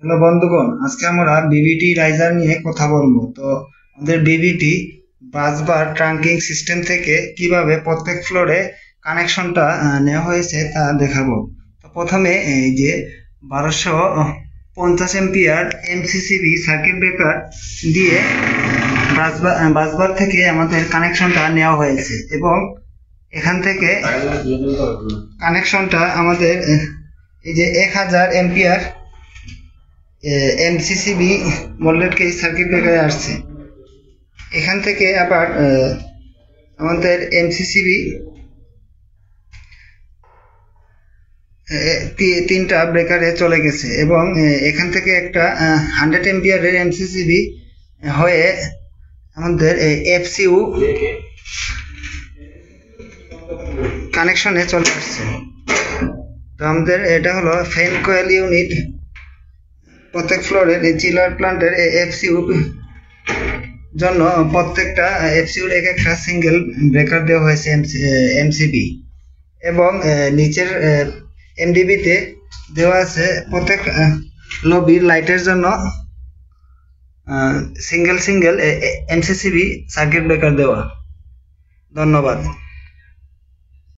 Hello বন্ধুগণ, আজকে আমরা বিবিটি রাইজার নিয়ে কথা বলবো। তো আমাদের বিবিটি বাস বার ট্রাঙ্কিং সিস্টেম থেকে কিভাবে প্রত্যেক ফ্লোরে কানেকশনটা নেওয়া হয়েছে তা দেখাবো। তো প্রথমে এই যে 1250 এমসিসিবি সার্কিট ব্রেকার দিয়ে বাসবার থেকে আমাদের কানেকশনটা নেওয়া হয়েছে এবং এখান থেকে কানেকশনটা আমাদের এই যে 1000 এম্পিয়ার এমসিসিবি মডেলের কেস সার্কিট ব্রেকারে আসছে। এখান থেকে আবার আমাদের এমসিসিবি তিনটা ব্রেকারে চলে গেছে এবং এখান থেকে একটা 100 এম্পিয়ারের এমসিসিবি হয়ে আমাদের এফসিউ কানেকশনে চলে আসছে। তো আমাদের এটা হলো ফ্যান কয়েল ইউনিট। প্রত্যেক ফ্লোরের চিলার প্লান্টের এফসিউ জন্য প্রত্যেকটা এফসিউর এক একটা সিঙ্গেল ব্রেকার দেওয়া হয়েছে এমসিবি এবং নিচের এমডিবিতে দেওয়া আছে প্রত্যেক লবির লাইটের জন্য সিঙ্গেল এমসিসিবি সার্কিট ব্রেকার দেওয়া। ধন্যবাদ।